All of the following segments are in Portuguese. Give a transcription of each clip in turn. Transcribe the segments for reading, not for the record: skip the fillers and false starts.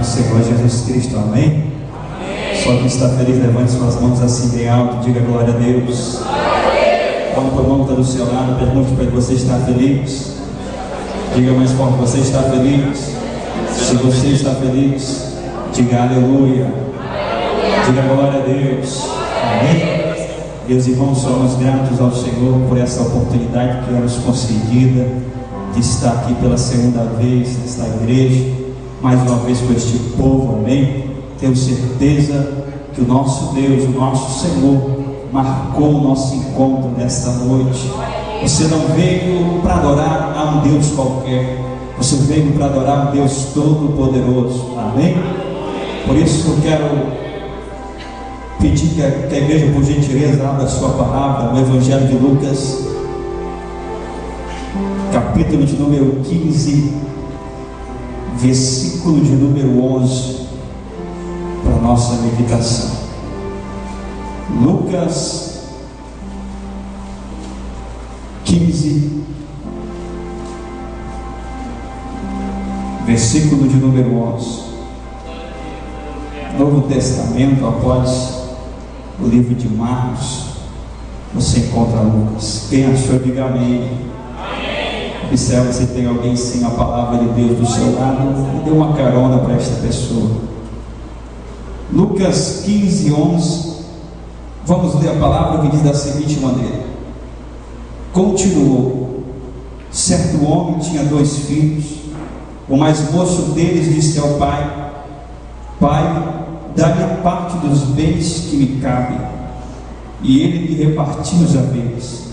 Senhor Jesus Cristo, amém? Amém. Só que está feliz, levante suas mãos assim bem alto, diga glória a Deus. Quando por mão está do seu lado, pergunte para ele: você está feliz? Diga mais forte: você está feliz? Se você está feliz, diga aleluia. Diga glória a Deus. Amém? Meus irmãos, somos gratos ao Senhor por essa oportunidade que é nos concedida de estar aqui pela segunda vez nesta igreja, mais uma vez com este povo, amém? Tenho certeza que o nosso Deus, o nosso Senhor, marcou o nosso encontro nesta noite. Você não veio para adorar a um Deus qualquer, você veio para adorar um Deus todo-poderoso, amém? Por isso eu quero pedir que a igreja, por gentileza, abra a sua palavra no Evangelho de Lucas, capítulo de número 15, versículo de número 11, para a nossa meditação. Lucas 15, versículo de número 11. Novo Testamento, após o livro de Marcos, você encontra Lucas. Quem achou, diga amém. Observe se tem alguém sem a palavra de Deus do seu lado e dê uma carona para esta pessoa. Lucas 15, 11. Vamos ler a palavra que diz da seguinte maneira: continuou: certo homem tinha 2 filhos. O mais moço deles disse ao pai: pai, dá-me a parte dos bens que me cabem. E ele lhe repartiu os haveres.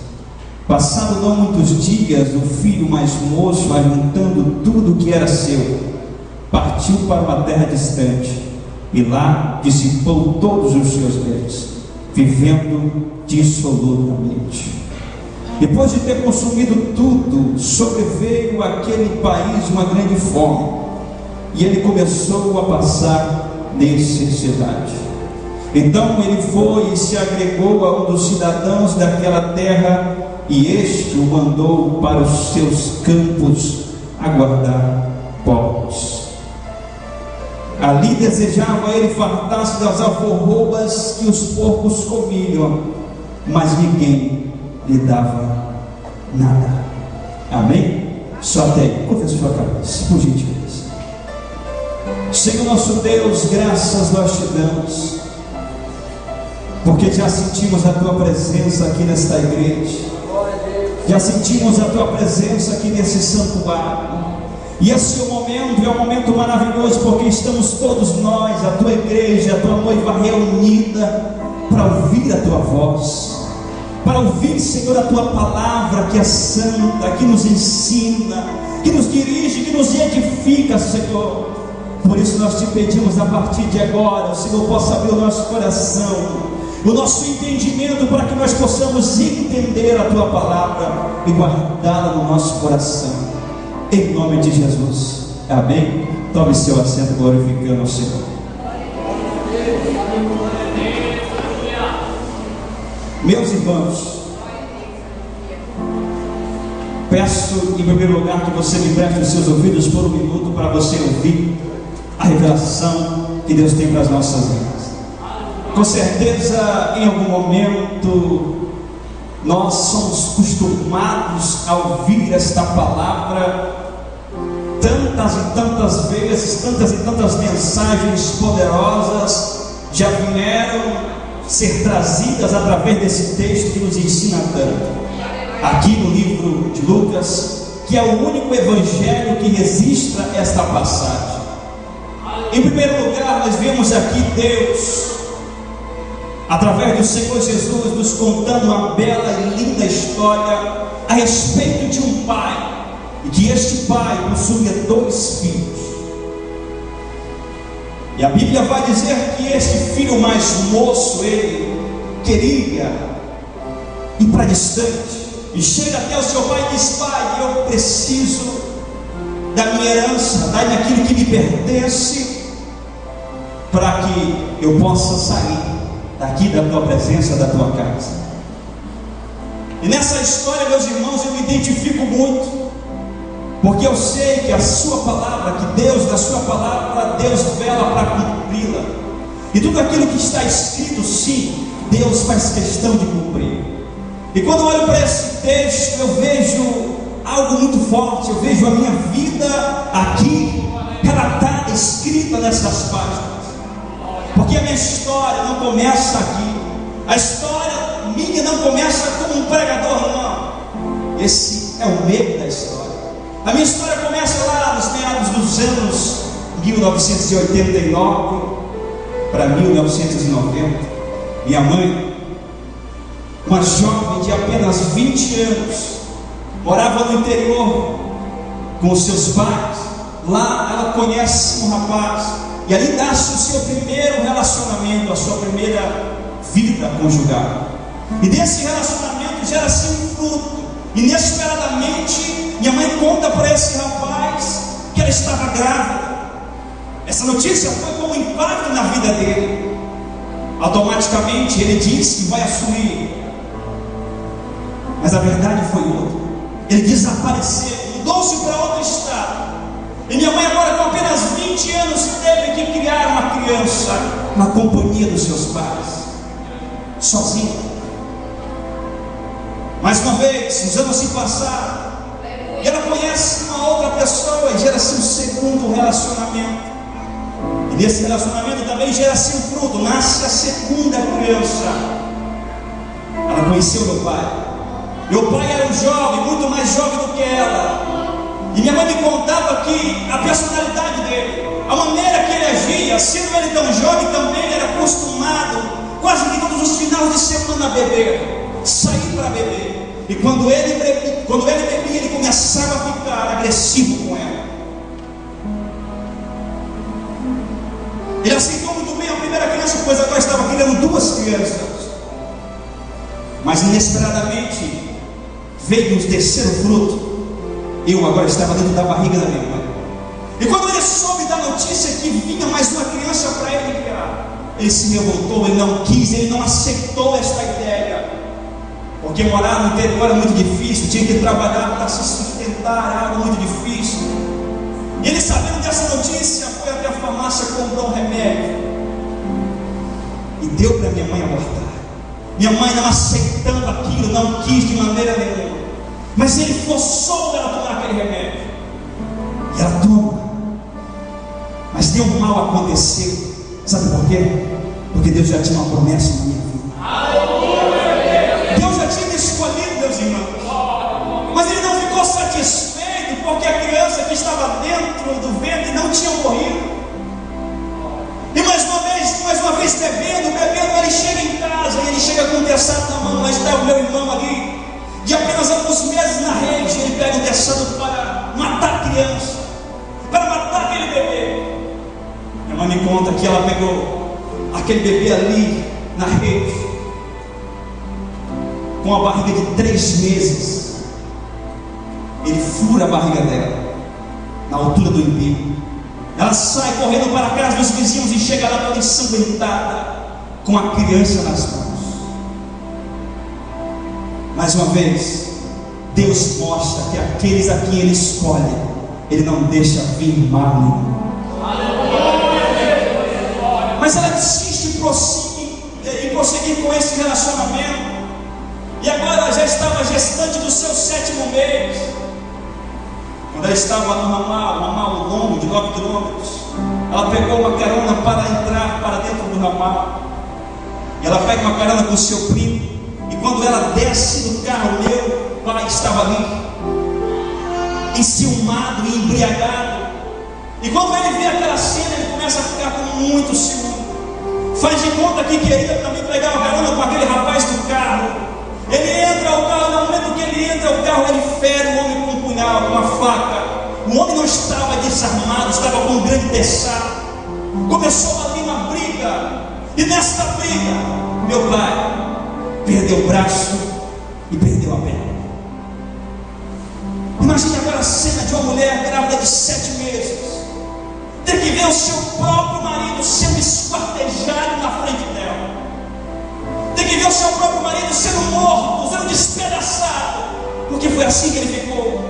Passado não muitos dias, o filho mais moço, ajuntando tudo o que era seu, partiu para uma terra distante, e lá dissipou todos os seus bens, vivendo dissolutamente. Depois de ter consumido tudo, sobreveio àquele país uma grande fome, e ele começou a passar necessidade. Então ele foi e se agregou a um dos cidadãos daquela terra, e este o mandou para os seus campos a guardar porcos. Ali desejava ele fartar-se das alforrobas que os porcos comiam, mas ninguém lhe dava nada. Amém? Só até aí. Curva a sua cabeça, por gentileza. Senhor nosso Deus, graças nós te damos, porque já sentimos a tua presença aqui nesta igreja, já sentimos a tua presença aqui nesse santuário, e esse é um momento maravilhoso, porque estamos todos nós, a tua igreja, a tua noiva reunida, para ouvir a tua voz, para ouvir, Senhor, a tua palavra que é santa, que nos ensina, que nos dirige, que nos edifica, Senhor. Por isso nós te pedimos, a partir de agora, o Senhor possa abrir o nosso coração, o nosso entendimento, para que nós possamos entender a tua palavra e guardá-la no nosso coração, em nome de Jesus, amém? Tome seu assento, glorificando ao Senhor. Meus irmãos, peço em primeiro lugar que você me preste os seus ouvidos por um minuto, para você ouvir a revelação que Deus tem para as nossas vidas. Com certeza, em algum momento, nós somos acostumados a ouvir esta palavra tantas e tantas vezes, tantas e tantas mensagens poderosas já vieram ser trazidas através desse texto que nos ensina tanto. Aqui no livro de Lucas, que é o único evangelho que registra esta passagem. Em primeiro lugar, nós vemos aqui Deus, através do Senhor Jesus, nos contando uma bela e linda história a respeito de um pai, e que este pai possuía 2 filhos. E a Bíblia vai dizer que este filho mais moço, ele queria ir para distante, e chega até o seu pai e diz: pai, eu preciso da minha herança, dá-me aquilo que me pertence, para que eu possa sair daqui da tua presença, da tua casa. E nessa história, meus irmãos, eu me identifico muito, porque eu sei que a sua palavra, que Deus, da sua palavra, Deus vela para cumpri-la, e tudo aquilo que está escrito, sim, Deus faz questão de cumprir. E quando eu olho para esse texto, eu vejo algo muito forte, eu vejo a minha vida aqui, relatada, escrita nessas páginas, porque a minha história não começa aqui, a história minha não começa como um pregador, não, esse é o meio da história. A minha história começa lá nos meados dos anos 1989 para 1990. Minha mãe, uma jovem de apenas 20 anos, morava no interior com os seus pais. Lá ela conhece um rapaz e ali nasce o seu primeiro relacionamento, a sua primeira vida conjugal. E desse relacionamento gera-se um fruto. Inesperadamente, minha mãe conta para esse rapaz que ela estava grávida. Essa notícia foi como um impacto na vida dele. Automaticamente ele diz que vai assumir, mas a verdade foi outra. Ele desapareceu, mudou-se para outro estado. E minha mãe, agora com apenas 20 anos, teve que criar uma criança na companhia dos seus pais, sozinha. Mais uma vez, os anos se passaram, e ela conhece uma outra pessoa e gera-se um segundo relacionamento. E nesse relacionamento também gera-se um fruto, nasce a segunda criança. Ela conheceu meu pai. Meu pai era um jovem, muito mais jovem do que ela. E minha mãe me contava que a personalidade dele, a maneira que ele agia, sendo ele tão jovem também, ele era acostumado quase que todos os finais de semana a beber, sair para beber. E quando ele bebia, ele começava a ficar agressivo com ela. Ele aceitou muito bem a primeira criança, pois agora estava criando duas crianças. Mas inesperadamente veio o terceiro fruto. Eu agora estava dentro da barriga da minha mãe. E quando ele soube da notícia que vinha mais uma criança para ele criar, ele se revoltou, ele não quis, ele não aceitou esta ideia. Porque morar no interior era muito difícil, tinha que trabalhar para se sustentar, era algo muito difícil. E ele, sabendo dessa notícia, foi até a farmácia, comprou um remédio e deu para minha mãe abortar. Minha mãe, não aceitando aquilo, não quis de maneira nenhuma, mas ele forçou ela a tomar aquele remédio, e ela toma. Mas deu mal aconteceu. Sabe por quê? Porque Deus já tinha uma promessa na minha vida. Deus já tinha me escolhido, meus irmãos. Mas ele não ficou satisfeito, porque a criança que estava dentro do ventre não tinha morrido. E mais uma vez bebendo, ele chega em casa e ele chega com um terçado na mão. Lá está o meu irmão ali, de apenas alguns meses na rede. Ele pega o terçado para matar a criança, para matar aquele bebê. Minha mãe me conta que ela pegou aquele bebê ali na rede, com a barriga de 3 meses. Ele fura a barriga dela, na altura do umbigo. Ela sai correndo para a casa dos vizinhos e chega lá toda ensanguentada, com a criança nas mãos. Mais uma vez, Deus mostra que aqueles a quem Ele escolhe, Ele não deixa vir mal nenhum. Mas ela insiste em prosseguir com esse relacionamento. E agora ela já estava gestante do seu 7º mês. Quando ela estava no ramal longo de 9 quilômetros, ela pegou uma carona para entrar para dentro do ramal. E ela pega uma carona com o seu primo. E quando ela desce do carro, meu pai estava ali, enciumado e embriagado. E quando ele vê aquela cena, ele começa a ficar com muito ciúme. Faz de conta que queria também pegar uma carona com aquele rapaz do carro. Ele entra ao carro, no momento que ele entra ao carro, ele fere o homem com um punhal, com uma faca. O homem não estava desarmado, estava com um grande terçado. Começou ali uma briga, e nesta briga, meu pai perdeu o braço e perdeu a perna. Imagine agora a cena de uma mulher grávida de 7 meses, ter que ver o seu próprio marido sendo esquartejado na frente dela, ter que ver o seu próprio marido sendo morto, sendo despedaçado, porque foi assim que ele ficou.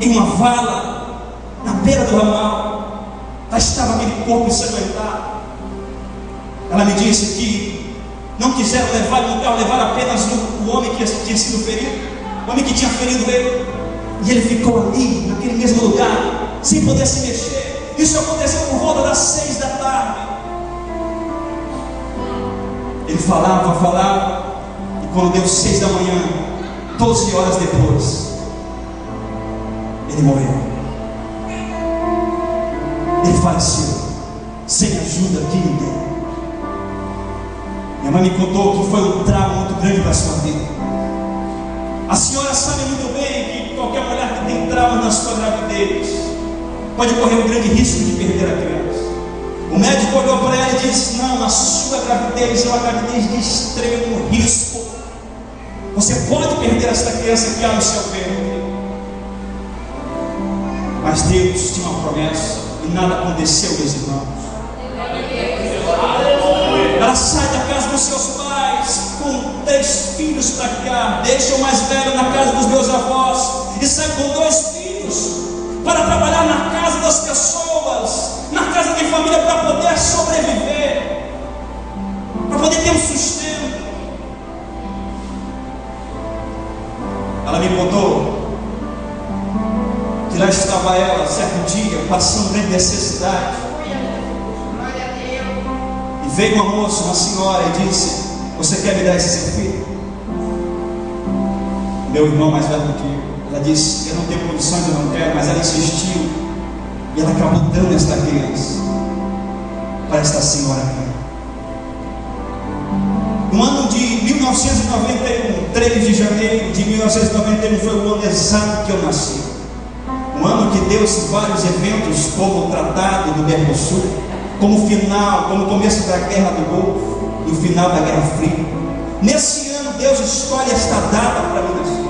em uma vala, na beira do ramal. Lá estava aquele corpo ensanguentado. Ela me disse que não quiseram levar no carro, levaram apenas o homem que tinha sido ferido, o homem que tinha ferido ele. E ele ficou ali, naquele mesmo lugar, sem poder se mexer. Isso aconteceu por volta das 6 da tarde. Ele falava, e quando deu 6 da manhã, 12 horas depois, ele morreu. Ele faleceu, sem ajuda de ninguém. Minha mãe me contou que foi um trauma muito grande para a sua vida. A senhora sabe muito bem que qualquer mulher que tem trauma na sua gravidez pode correr um grande risco de perder a criança. O médico olhou para ela e disse: não, a sua gravidez é uma gravidez de extremo risco. Você pode perder esta criança que há no seu ventre. Mas Deus tinha uma promessa e nada aconteceu, meus irmãos. Ela sai da casa dos seus pais com 3 filhos para cá, deixa o mais velho na casa dos meus avós e sai com 2 filhos para trabalhar na casa das pessoas, na casa de família, para poder sobreviver, para poder ter um sustento. Ela me contou que lá estava ela, certo dia, passando grande necessidade. E veio uma moça, uma senhora, e disse: você quer me dar esse seu filho? Meu irmão mais velho do que eu. Ela disse: eu não tenho condições, eu não quero. Mas ela insistiu, e ela acabou dando esta criança para esta senhora aqui. No ano de 1991, 3 de janeiro de 1991, foi o ano exato que eu nasci. Um ano que deu-se vários eventos, como o Tratado do Mercosul, como o final, como o começo da Guerra do Golfo e o final da Guerra Fria. Nesse ano Deus escolhe esta data para mim nascer.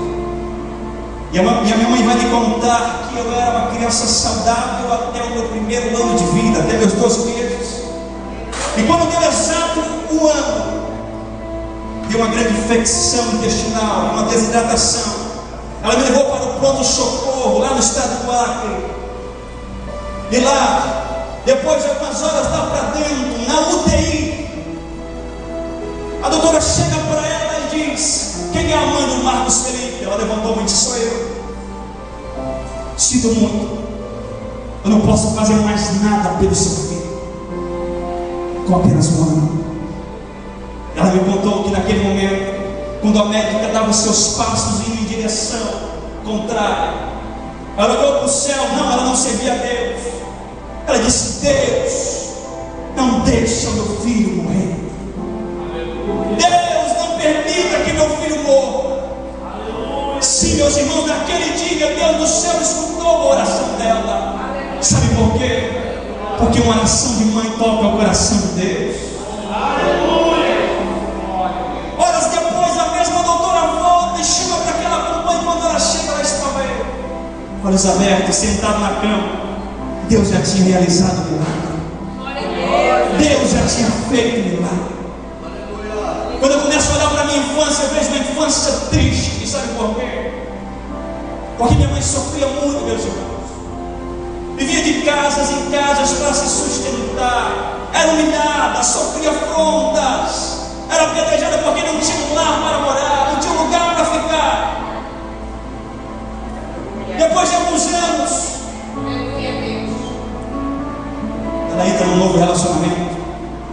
E a minha mãe vai me contar que eu era uma criança saudável até o meu primeiro ano de vida, até meus 12 meses. E quando deu exato um ano, deu uma grande infecção intestinal, uma desidratação. Ela me levou para o pronto-socorro, lá no estado do Acre. E lá, depois de algumas horas lá para dentro, na UTI, a doutora chega para ela e diz: quem é a mãe do Marcos Felipe? Ela levantou muito: sou eu. Sinto muito, eu não posso fazer mais nada pelo seu filho, com apenas um ano. Ela me contou que naquele momento, quando a médica dava os seus passos indo em direção contrária, ela olhou para o céu. Não, ela não servia a Deus. Ela disse: Deus, não deixa o meu filho morrer. Deus, não permita que meu filho morra. Sim, meus irmãos, naquele dia Deus do céu escutou a oração dela. Sabe por quê? Porque uma oração de mãe toca o coração de Deus. Horas depois, a mesma doutora volta e chama para aquela campanha. Quando ela chega, lá estava eu, olhos abertos, sentado na cama. Deus já tinha realizado o milagre. Deus já tinha feito o milagre. Quando eu começo a olhar para a minha infância, eu vejo uma infância triste. E sabe por quê? Porque minha mãe sofria muito, meus irmãos. Vivia de casas em casas para se sustentar. Era humilhada, sofria afrontas. Era apedrejada porque não tinha um lar para morar, não tinha um lugar para ficar. Depois de alguns anos, ela entra num novo relacionamento.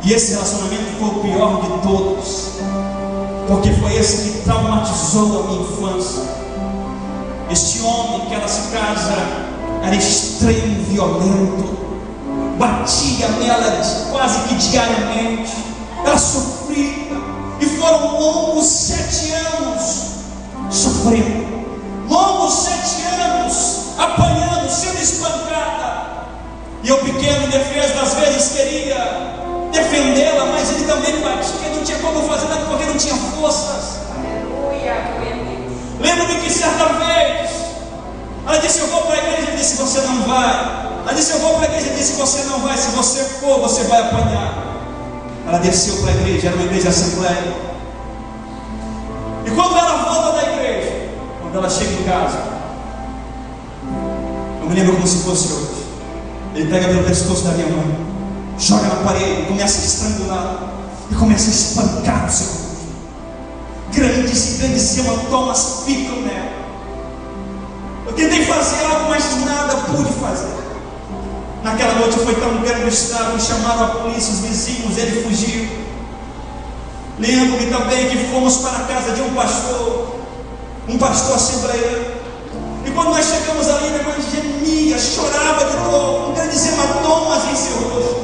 E esse relacionamento foi o pior de todos, porque foi esse que traumatizou a minha infância. Este homem que ela se casa era extremo, violento, batia nela quase que diariamente. Ela sofria, e foram longos 7 anos sofrendo, longos 7 anos apanhando, sendo espancada. E eu, pequeno, indefeso, às vezes queria defendê-la, mas ele também batia, não tinha como fazer nada porque não tinha forças. Lembro-me que certa vez ela disse: eu vou para a igreja. Ele disse: você não vai. Ela disse: eu vou para a igreja. Ele disse: você não vai. Se você for, você vai apanhar. Ela desceu para a igreja, era uma igreja assembleia. E quando ela volta da igreja, quando ela chega em casa, me lembro como se fosse hoje. Ele pega pelo pescoço da minha mãe, joga na parede, começa a estrangular e começa a espancar o seu rosto. Grandes e grandes hematomas ficam nela. Eu tentei fazer algo, mas nada pude fazer. Naquela noite foi tão grande o estado, chamaram a polícia, os vizinhos, ele fugiu. Lembro-me também que fomos para a casa de um pastor assembleiro. E quando nós chegamos ali, minha mãe gemia, chorava de dor, com grandes hematomas em seu rosto.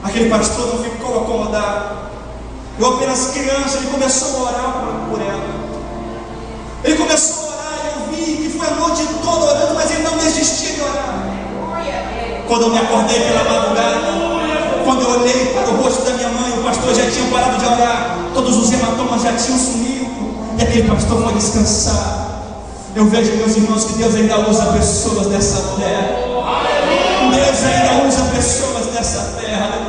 Aquele pastor não ficou acomodado. Eu apenas criança, ele começou a orar por ela. Ele começou a orar e eu vi que foi a noite toda orando, mas ele não desistia de orar. Quando eu me acordei pela madrugada, quando eu olhei para o rosto da minha mãe, o pastor já tinha parado de orar, todos os hematomas já tinham sumido, e aquele pastor foi descansar. Eu vejo, meus irmãos, que Deus ainda usa pessoas dessa terra. Deus ainda usa pessoas dessa terra.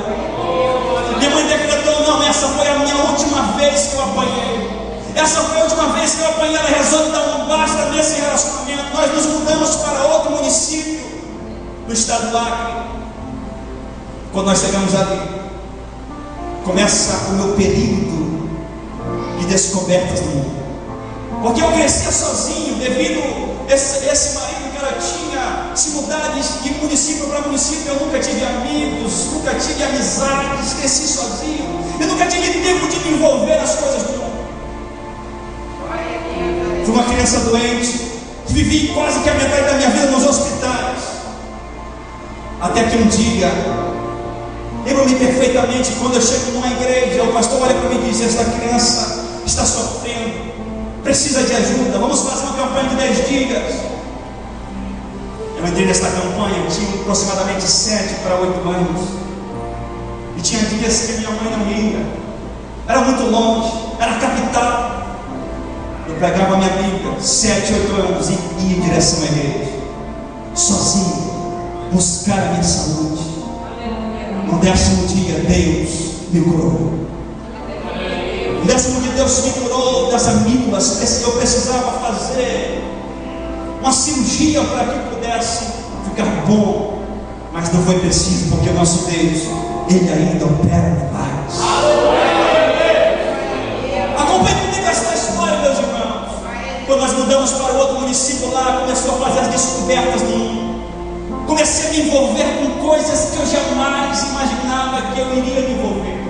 Minha mãe decretou: não, essa foi a minha última vez que eu apanhei. Essa foi a última vez que eu apanhei. Ela resolve dar um basta nesse relacionamento. Nós nos mudamos para outro município do estado do Acre. Quando nós chegamos ali, começa o meu período de descobertas no mundo. Porque eu crescia sozinho, devido a esse marido que ela tinha se mudado de município para município. Eu nunca tive amigos, nunca tive amizades, cresci sozinho. Eu nunca tive tempo de me envolver nas coisas do mundo. Fui uma criança doente, vivi quase que a metade da minha vida nos hospitais. Até que um dia, lembro-me perfeitamente, quando eu chego numa igreja, o pastor olha para mim e diz: esta criança está sofrendo, precisa de ajuda, vamos fazer uma campanha de 10 dias. Eu entrei nesta campanha, eu tinha aproximadamente 7 para 8 anos, e tinha dias que minha mãe não ia, era muito longe, era a capital. Eu pegava a minha Bíblia, 7, 8 anos, e ia em direção à igreja, sozinho, buscar a minha saúde. No 10º dia, Deus me curou. No 10º dia, Deus me curou das amígdalas. Eu precisava fazer uma cirurgia para que pudesse ficar bom, mas não foi preciso, porque o nosso Deus, Ele ainda opera milagres. Acompanhe comigo essa história, meus irmãos. Quando nós mudamos para o outro município lá, começou a fazer as descobertas no mundo. Comecei a me envolver com coisas que eu jamais imaginava que eu iria me envolver.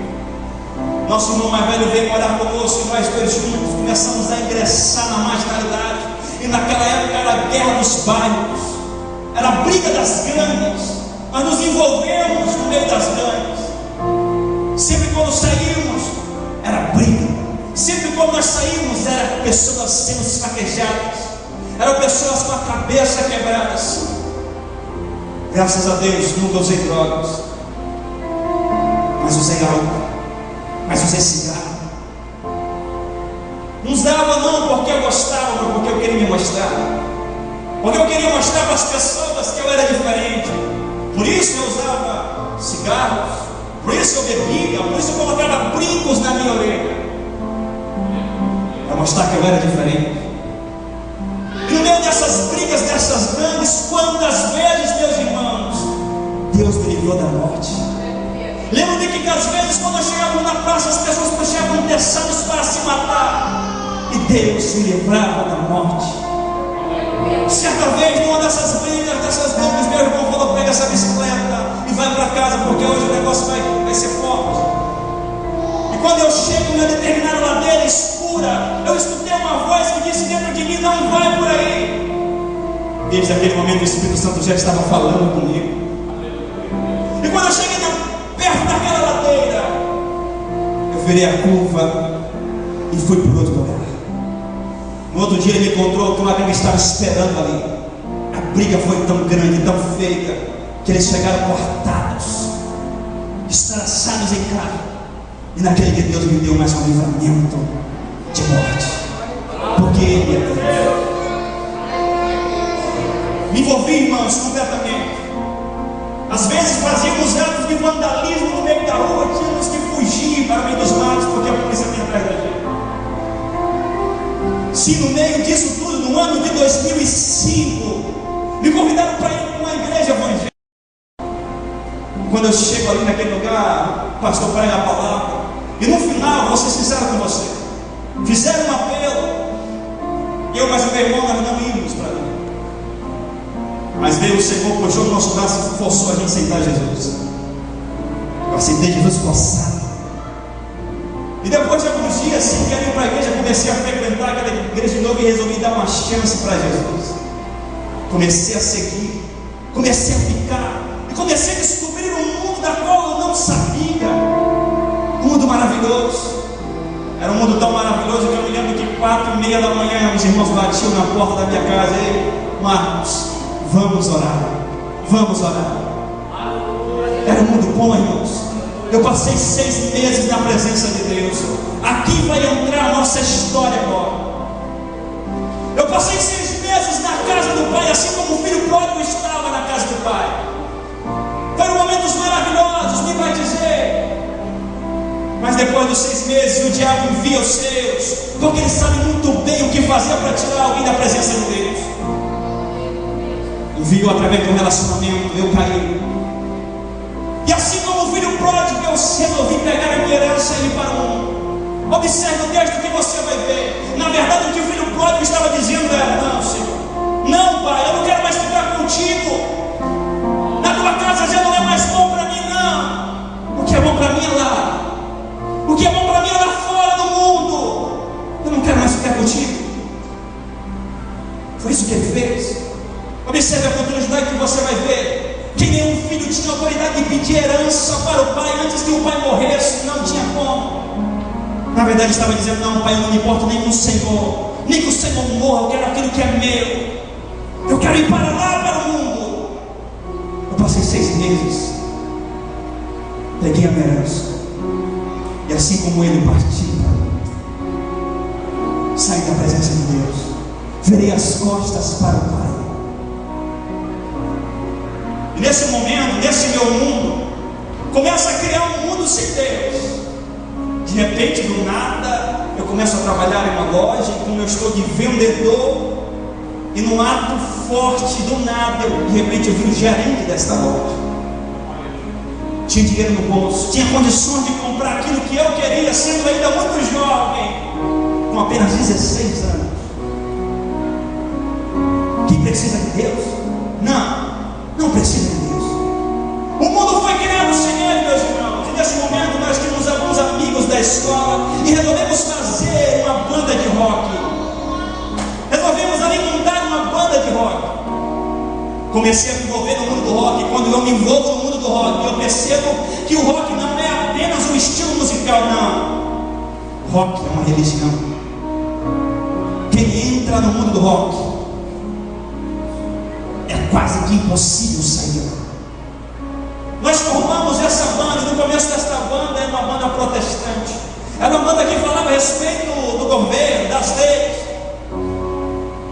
Nosso irmão mais velho veio morar conosco e nós dois juntos começamos a ingressar na marginalidade. E naquela época era a guerra dos bairros, era a briga das gangues. Nós nos envolvemos no meio das gangues. Sempre quando saímos, era briga. Sempre quando nós saímos, era pessoas sendo esfaquejadas, eram pessoas com a cabeça quebrada. Graças a Deus, nunca usei drogas, mas usei álcool, mas usei cigarro. Não usava não porque eu gostava, mas porque eu queria me mostrar. Porque eu queria mostrar para as pessoas que eu era diferente. Por isso eu usava cigarros, por isso eu bebia, por isso eu colocava brincos na minha orelha, para mostrar que eu era diferente. E no meio dessas brigas, dessas gangues, quantas vezes, meus irmãos, Deus me livrou da morte. Lembro-me que às vezes, quando nós chegávamos na praça, as pessoas puxavam terçados para se matar, e Deus me livrava da morte. Certa vez, numa dessas brigas, meu irmão falou: pega essa bicicleta e vai para casa, porque hoje o negócio vai ser forte. E quando eu chego em uma determinada ladeira escura, eu escutei uma voz que disse dentro de mim: não vai por aí. Desde aquele momento o Espírito Santo já estava falando comigo. E quando eu cheguei perto daquela ladeira, eu virei a curva e fui para o outro lugar. No outro dia ele me encontrou que uma amiga estava esperando ali. A briga foi tão grande, tão feia, que eles chegaram cortados, estraçados em carne. E naquele dia Deus me deu mais um livramento de morte, porque Ele é Deus. Me envolvi, irmãos, completamente. Às vezes fazíamos atos de vandalismo no meio da rua, tínhamos que fugir para o meio dos matos, porque a polícia vinha atrás da gente. Se no meio disso tudo, no ano de 2005, o pastor prega a palavra, e no final vocês fizeram com você, fizeram um apelo. Eu mais o meu irmão, nós não íamos para ali, mas Deus, o Senhor, puxou o nosso braço e forçou a gente a aceitar Jesus. Eu aceitei Jesus forçado. E depois de alguns dias, sem querer ir para a igreja, comecei a frequentar aquela igreja de novo e resolvi dar uma chance para Jesus. Comecei a seguir, comecei a ficar, e comecei a descobrir um mundo da qual eu não sabia. Um mundo maravilhoso. Era um mundo tão maravilhoso que eu me lembro que 4h30 da manhã os irmãos batiam na porta da minha casa. Ei, Marcos, vamos orar, vamos orar. Era um mundo bom, irmãos. Eu passei 6 meses na presença de Deus. Aqui vai entrar a nossa história agora. Eu passei 6 meses na casa do Pai, assim como o filho pródigo estava na casa do Pai. Foram momentos maravilhosos, me vai dizer. Mas depois dos 6 meses, o diabo envia os seus, porque ele sabe muito bem o que fazer para tirar alguém da presença de Deus. Enviou através de um relacionamento, eu caí. E assim como o filho pródigo, eu resolvi pegar a minha herança e ir para o mundo. Observe o texto que você vai ver. Na verdade, o que o filho pródigo estava dizendo era: não, Senhor, não, Pai, eu não quero mais ficar contigo. Na tua casa já não é mais bom para mim, não. O que é bom para mim é lá. O que é bom para mim é lá fora no mundo. Eu não quero mais ficar contigo. Foi isso que ele fez. Observe a continuidade que você vai ver. Que nenhum filho tinha autoridade de pedir herança para o pai antes que o pai morresse. Não tinha como. Na verdade estava dizendo: não, pai, eu não me importo nem com o Senhor, nem que o Senhor morra. Eu quero aquilo que é meu. Eu quero ir para lá, para o mundo. Eu passei 6 meses, peguei a minha herança, e assim como ele partiu, saí da presença de Deus, virei as costas para o Pai. E nesse momento, nesse meu mundo, começa a criar um mundo sem Deus. De repente, do nada, eu começo a trabalhar em uma loja, e como eu estou de vendedor, e num ato forte, do nada, de repente eu vi o gerente desta loja. Tinha dinheiro no bolso, tinha condições de comprar aquilo que eu queria, sendo ainda muito jovem, com apenas 16 anos. Quem precisa de Deus? Não precisa de Deus. O mundo foi criado sem Ele, meus irmãos. E nesse momento nós tínhamos alguns amigos da escola e resolvemos fazer uma banda de rock. Resolvemos ali montar uma banda de rock. Comecei a me envolver no mundo do rock. E quando eu me envolvo no mundo do rock, eu percebo que o rock não é apenas um estilo musical, não. Rock é uma religião. Quem entra no mundo do rock é quase que impossível sair. Nós formamos essa banda, e no começo desta banda era uma banda protestante. Era uma banda que falava a respeito do governo, das leis.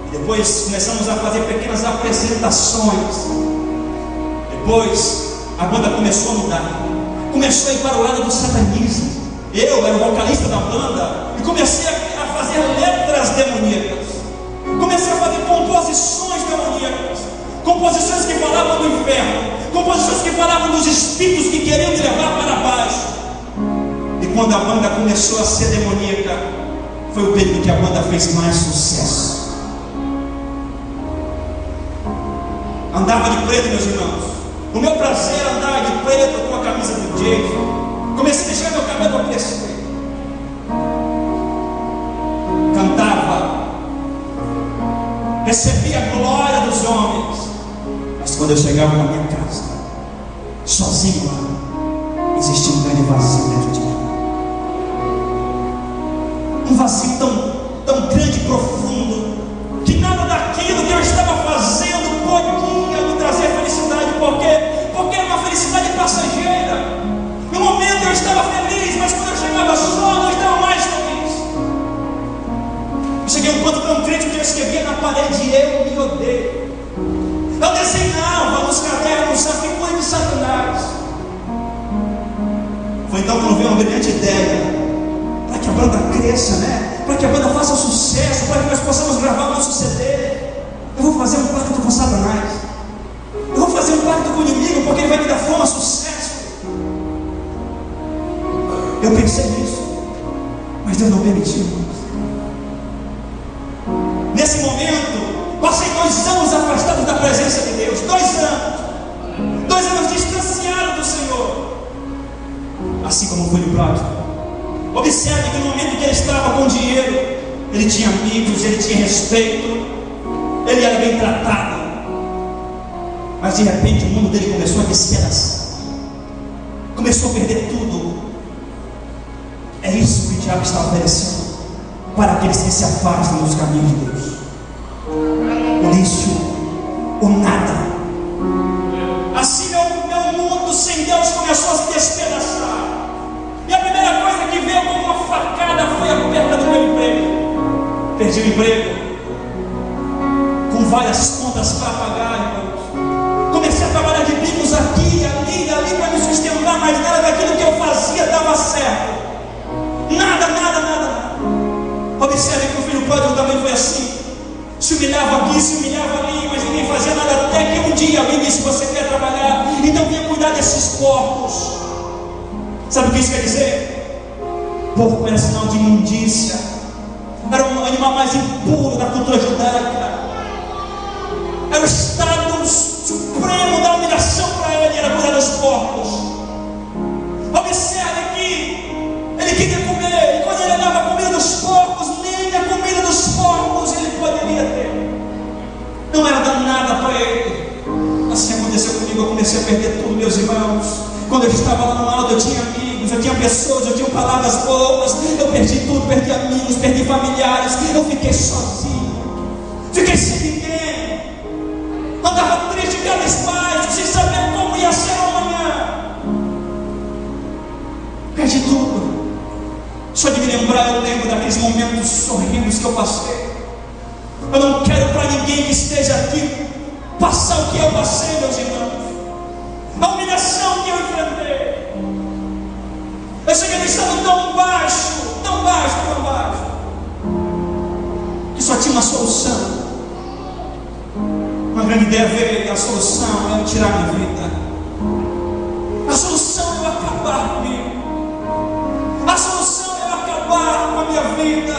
E depois começamos a fazer pequenas apresentações. Depois a banda começou a mudar, começou a ir para o lado do satanismo. Eu era o vocalista da banda e comecei a fazer letras demoníacas. Comecei a fazer composições demoníacas, composições que falavam do inferno, composições que falavam dos espíritos que queriam me levar para baixo. E quando a banda começou a ser demoníaca, foi o período que a banda fez mais sucesso. Andava de preto, meus irmãos. O meu prazer era andar de preto com a camisa do Jason. Comecei a deixar meu cabelo a crescer. Cantava, recebia a glória dos homens. Mas quando eu chegava na minha casa, sozinho lá, existia um grande vazio dentro de mim. Um vazio tão grande e profundo, que nada daquilo que eu estava fazendo podia me trazer felicidade. Por quê? Porque era uma felicidade passageira. No momento eu estava feliz, mas quando eu chegava só, não estava mais feliz. Eu cheguei a um ponto tão crítico que eu escrevia na parede: eu me odeio. Eu desenhava nos cadernos a figura de Satanás. Foi então quando veio uma brilhante ideia, para que a banda cresça, né? Para que a banda faça sucesso, para que nós possamos gravar o nosso CD. Eu vou fazer um pacto com Satanás. Eu vou fazer um pacto com o inimigo, porque ele vai me dar fama, sucesso. Eu pensei nisso, mas Deus não permitiu. Nesse momento, passei 2 anos afastado da presença de Deus. 2 anos. 2 anos distanciado do Senhor. Assim como o filho pródigo. Observe que no momento que ele estava com dinheiro, ele tinha amigos, ele tinha respeito, ele era bem tratado. Mas de repente o mundo dele começou a despedaçar. Começou a perder tudo. É isso que o diabo está oferecendo para aqueles que se afastam dos caminhos de Deus. O lixo, o nada. Assim meu mundo sem Deus começou a se despedaçar. E a primeira coisa que veio como uma facada foi a perda do meu emprego. Perdi o emprego, com várias contas para pagar, irmãos. Comecei a trabalhar de bicos aqui, ali, ali para me sustentar, mas nada daquilo que eu fazia dava certo. Nada. Observe que o filho pródigo também foi assim. Se humilhava aqui, se humilhava ali, mas ninguém fazia nada, até que um dia alguém disse: você quer trabalhar? Então venha cuidar desses porcos. Sabe o que isso quer dizer? Porco era sinal de imundícia. Era o animal mais impuro da cultura judaica. Era o estado supremo da humilhação para ele, era cuidar dos porcos. Observe que ele queria comer, e quando ele dava a comida dos porcos, nem a comida dos porcos ele poderia ter. Não era danada para ele. Assim aconteceu comigo, eu comecei a perder tudo, meus irmãos. Quando eu estava lá no alto, eu tinha amigos, eu tinha pessoas, eu tinha palavras boas. Eu perdi tudo, perdi amigos, perdi familiares. Eu fiquei sozinho, fiquei sem ninguém. Andava triste, cabisbaixo, sem saber como ia ser amanhã. Perdi tudo. Só de me lembrar, eu lembro daqueles momentos sorrindo que eu passei. Eu não quero para ninguém que esteja aqui passar o que eu passei, meus irmãos. A humilhação que eu enfrentei. Eu cheguei no estado tão baixo, que só tinha uma solução. Uma grande ideia veio, e a solução é eu tirar minha vida. A solução é eu acabar comigo. A solução é eu acabar com a minha vida.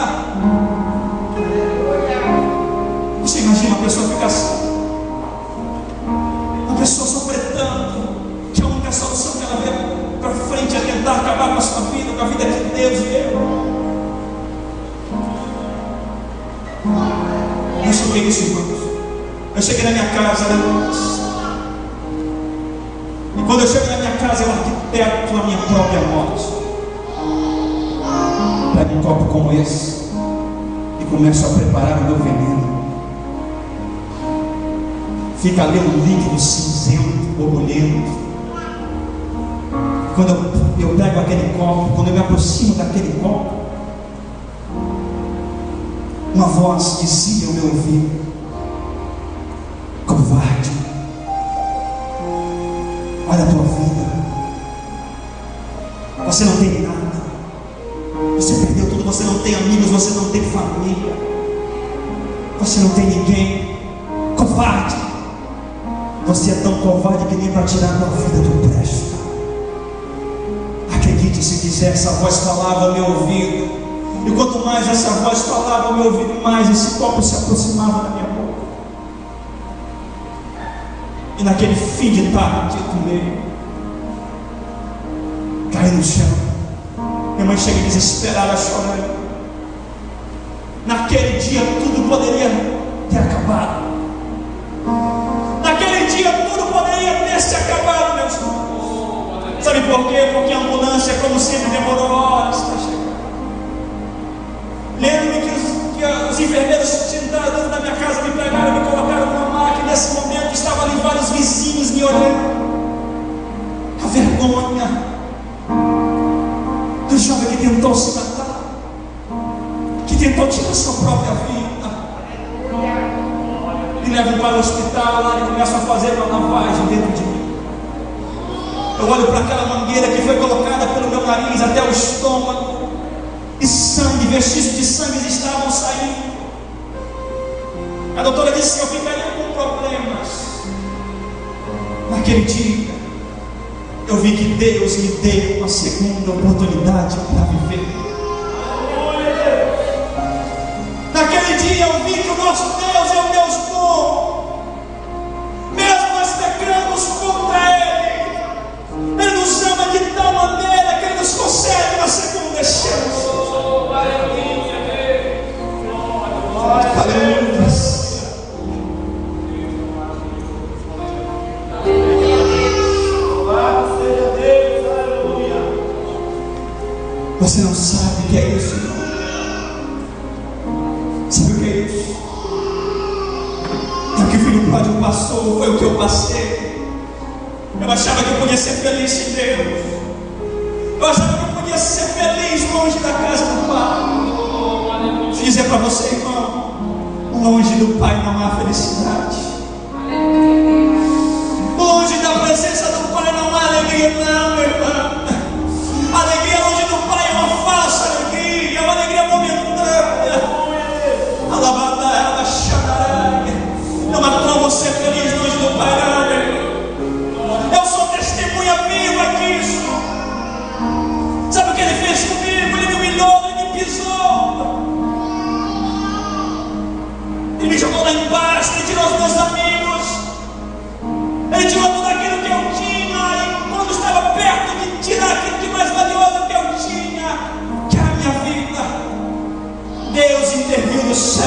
Você imagina uma pessoa ficar assim? Uma pessoa sofrer tanto, que a única solução que ela vê para frente é tentar acabar com a sua vida, com a vida que Deus deu. Eu cheguei nisso, irmãos. Eu cheguei na minha casa, e quando eu chego na minha casa, eu arquiteto a minha própria morte. Pego um copo como esse e começo a preparar o meu veneno. Fica ali um líquido cinzento, borbulhento. Quando eu pego aquele copo, quando eu me aproximo daquele copo, uma voz dizia ao meu ouvido: covarde, olha a tua vida, você não tem nada, você perdeu tudo, você não tem amigos, você não tem família, você não tem ninguém. Covarde, você é tão covarde que nem para tirar a tua vida tu presta. Acredite se quiser, essa voz falava ao meu ouvido. E quanto mais essa voz falava ao meu ouvido, mais esse copo se aproximava da minha boca. E naquele fim de tarde, eu tomei, caí no chão. Minha mãe chega desesperada, chorando. Naquele dia tudo poderia ter acabado. Naquele dia tudo poderia ter se acabado, meus irmãos. Sabe por quê? Porque a ambulância, como sempre, demorou horas para chegar. Lembro-me que os enfermeiros entraram dentro da minha casa, me pegaram, me colocaram numa máquina. Nesse momento estavam ali vários vizinhos me olhando. A vergonha do jovem que tentou se matar, que tentou tirar sua própria vida. Me levam para o hospital, lá e começam a fazer uma lavagem dentro de mim. Eu olho para aquela mangueira que foi colocada pelo meu nariz até o estômago, e sangue, vestígios de sangue estavam saindo. A doutora disse que eu ficaria com problemas naquele dia. eu vi que Deus me deu uma segunda oportunidade para viver. Naquele dia eu vi que o nosso Deus é um Deus bom. Mesmo nós pecamos contra Ele, Ele nos ama de tal maneira que Ele nos concede uma segunda chance. Aleluia. Você não sabe o que é isso, irmão. Sabe o que é isso? É o que o filho pródigo passou, foi o que eu passei. Eu achava que eu podia ser feliz em Deus. Eu achava que eu podia ser feliz longe da casa do Pai. Deixa eu dizer para você, irmão, longe do Pai não há felicidade. Longe da presença do Pai não há alegria, não, meu irmão. A alegria longe do Pai é uma falsa alegria, é uma alegria momentânea. Não há como ser feliz longe do Pai, não, meu irmão. Eu sou testemunha viva disso. Sabe o que Ele fez comigo? Ele me humilhou, Ele me pisou, Ele me jogou lá embaixo, Ele tirou os meus amigos, Ele tirou tudo aquilo que eu tinha, e quando estava perto de tirar aquilo de mais valioso que eu tinha, que era a minha vida, Deus interviu no céu,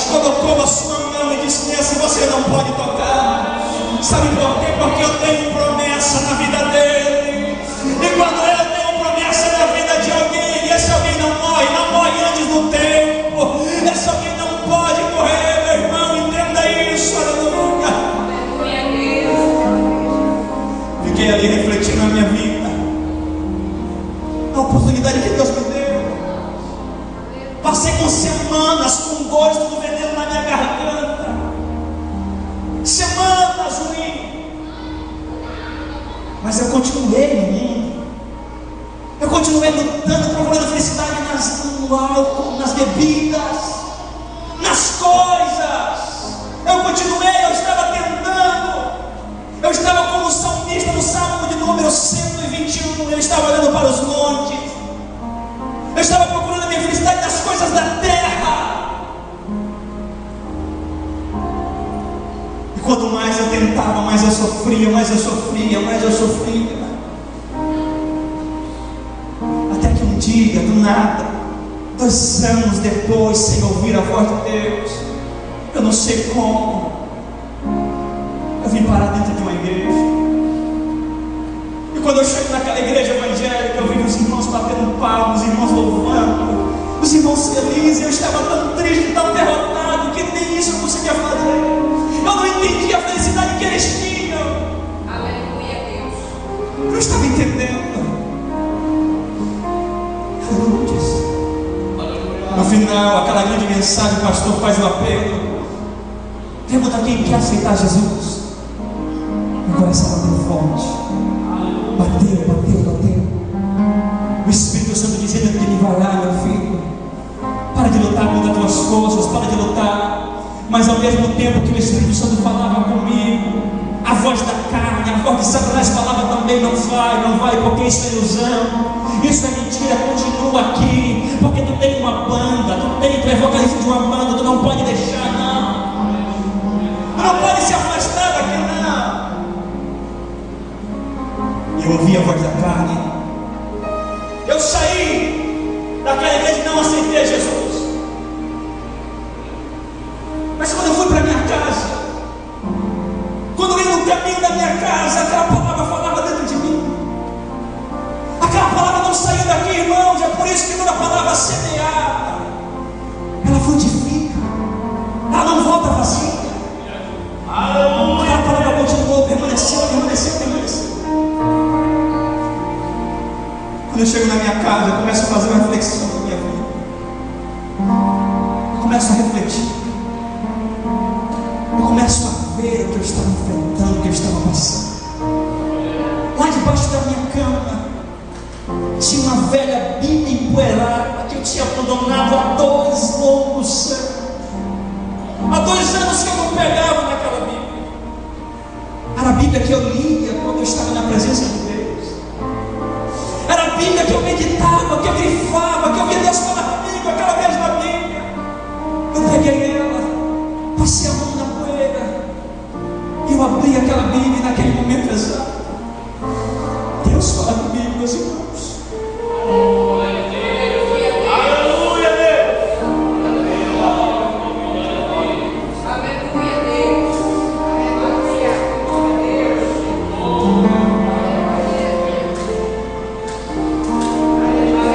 colocou a sua mão e disse: nesse você não pode tocar. Sabe por quê? Porque eu tenho promessa na vida dele, e quando eu tenho promessa na vida de alguém, esse alguém não morre antes do tempo, esse alguém não pode morrer, meu irmão, entenda isso, aleluia. Fiquei ali refletindo na minha vida, a oportunidade que Deus me deu. Passei com semanas com dores, tudo veneno na minha garganta, semanas ruins, mas eu continuei no mundo, eu continuei lutando, procurando felicidade no álcool, nas bebidas, nas coisas. Eu continuei, eu estava tentando, eu estava como o salmista no Salmo de número 121, eu estava olhando para os montes, eu estava procurando a minha felicidade nas coisas da terra. E quanto mais eu tentava, mais eu sofria, mais eu sofria, mais eu sofria. Até que um dia, do nada, 2 anos depois, sem ouvir a voz de Deus, eu não sei como, eu vim parar dentro de uma igreja. E quando eu chego naquela igreja evangélica, eu vi os irmãos batendo palmas, os irmãos louvando, os irmãos felizes. Eu estava tão triste, tão derrotado, que nem isso eu conseguia fazer. Eu não entendia a felicidade que eles tinham. Aleluia, Deus. Eu não estava entendendo. No final, aquela grande mensagem, o pastor faz o apelo. Pergunta: quem quer aceitar Jesus? Meu coração bateu forte. Bateu. O Espírito Santo dizendo que ele vai lá, meu filho, para de lutar contra as tuas forças, para de lutar. Mas ao mesmo tempo que o Espírito Santo falava comigo, a voz da carne, a voz de Satanás falava também: não vai, porque isso é ilusão, isso é mentira, continua aqui, porque tu tem uma banda, tu é vocalista de uma banda, tu não pode deixar, não, tu não pode se afastar daqui, não. Eu ouvi a voz da carne, eu saí daquela igreja e não aceitei Jesus. Mas quando eu fui para minha casa, quando eu ia no caminho da minha casa, aquela palavra falava dentro de mim. Aquela palavra não saiu daqui, irmãos. É por isso que toda palavra semeada, ela frutifica, ela não volta vazia. Aquela palavra continuou, permaneceu. Quando eu chego na minha casa, eu começo a fazer uma reflexão na minha vida. Eu começo a refletir. Eu começo a ver o que eu estava enfrentando, o que eu estava passando. Lá debaixo da minha cama tinha uma velha Bíblia empoeirada que eu tinha abandonado há 2 longos anos. Há 2 anos que eu não pegava naquela Bíblia. Era a Bíblia Bíblia que eu lia quando eu estava na presença de Deus. Era a Bíblia que eu meditava, que eu grifava, que eu via Deus falar comigo, aquela mesma Bíblia. Eu peguei ela, passei a mão na poeira, e eu abri aquela Bíblia naquele momento exato. Deus fala comigo, meus irmãos. Aleluia, Deus. Aleluia, Deus.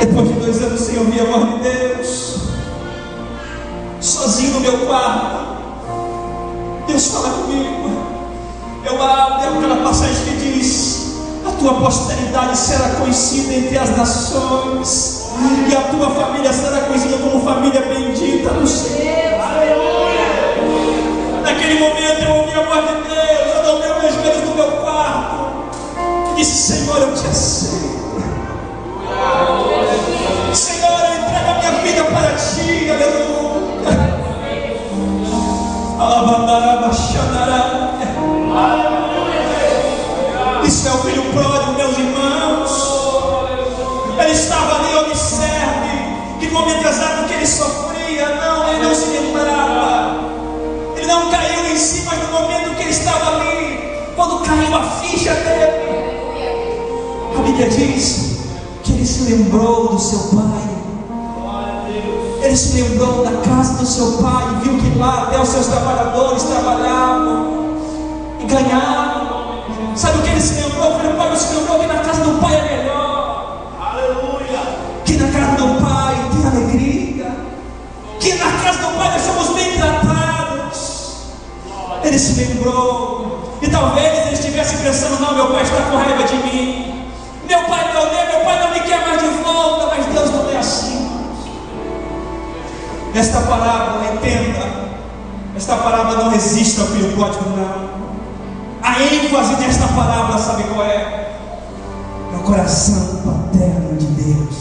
Depois de 2 anos sem ouvir a voz de Deus, sozinho no meu quarto, Deus fala comigo. Eu abro aquela passagem que diz: a tua posteridade será conhecida entre as nações, e a tua família será conhecida como família bendita do Senhor. Naquele momento eu ouvi a voz de Deus, eu dobrei meus joelhos no meu quarto e disse: Senhor, eu te aceito. Senhor, eu entrego a minha vida para ti. Aleluia. Isso é o filho pródigo, meus irmãos. Ele estava ali, observe que no momento exato que ele sofria, ele não se lembrava, ele não caiu em si, mas no momento que ele estava ali, quando caiu a ficha dele, a Bíblia diz que ele se lembrou do seu pai. Ele se lembrou da casa do seu pai e viu que lá até os seus trabalhadores trabalhavam e ganhavam. Sabe o que ele se lembrou? Filho pai, se lembrou que na casa do pai é melhor. Aleluia. Que na casa do pai tem alegria. Que na casa do pai nós somos bem tratados. Ele se lembrou. E talvez ele estivesse pensando: não, meu pai está com raiva de mim. Meu pai não me quer mais de volta. Mas Deus não é assim. Nesta parábola, entenda, esta parábola não resiste ao filho pródigo, não. A ênfase desta parábola, sabe qual é? É o coração paterno de Deus.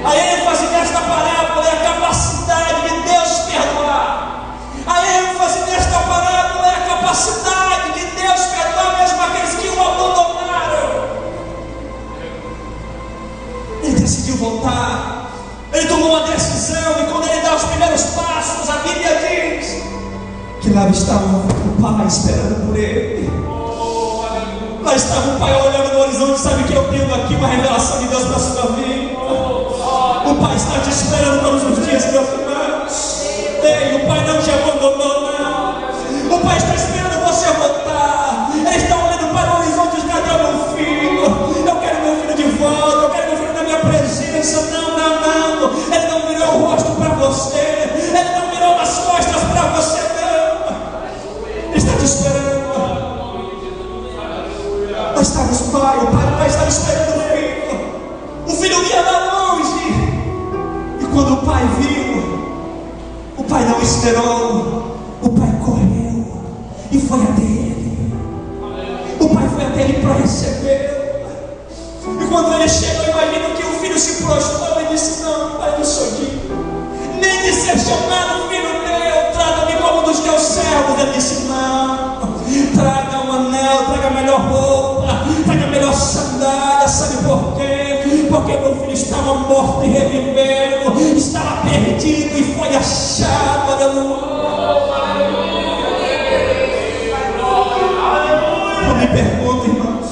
A ênfase desta parábola é a capacidade de Deus perdoar. A ênfase desta parábola é a capacidade de Deus perdoar mesmo aqueles que o abandonaram. Ele decidiu voltar. Ele tomou uma decisão, e quando ele dá os primeiros passos, a Bíblia diz que lá estava o pai esperando por ele. Lá estava o pai olhando no horizonte. Sabe que eu tenho aqui uma revelação de Deus para a sua vida. O pai está te esperando todos os dias, meus irmãos. Ei, o pai não te abandonou, não. O pai está esperando você voltar. Ele está olhando para o horizonte e diz: cadê o meu filho? Eu quero meu filho de volta, eu quero meu filho na minha presença. Não. Ele não virou o rosto para você, ele não virou as costas para você, não. Ele está te esperando. Nós estávamos o pai estava esperando o filho. O filho via lá longe. E quando o pai viu, o pai não esperou. O pai correu e foi até ele. O pai foi até ele para recebê-lo. E quando ele chegou, imagina que o filho se prostrou e disse: não, pai, não sou digno nem de ser chamado filho teu. Trata-me como dos teus servos. Ele disse: não, traga um anel, traga a melhor roupa, traga a melhor sandália. Sabe por quê? Porque meu filho estava morto e reviveu, estava perdido e foi achado. Aleluia. Eu me pergunto, irmãos,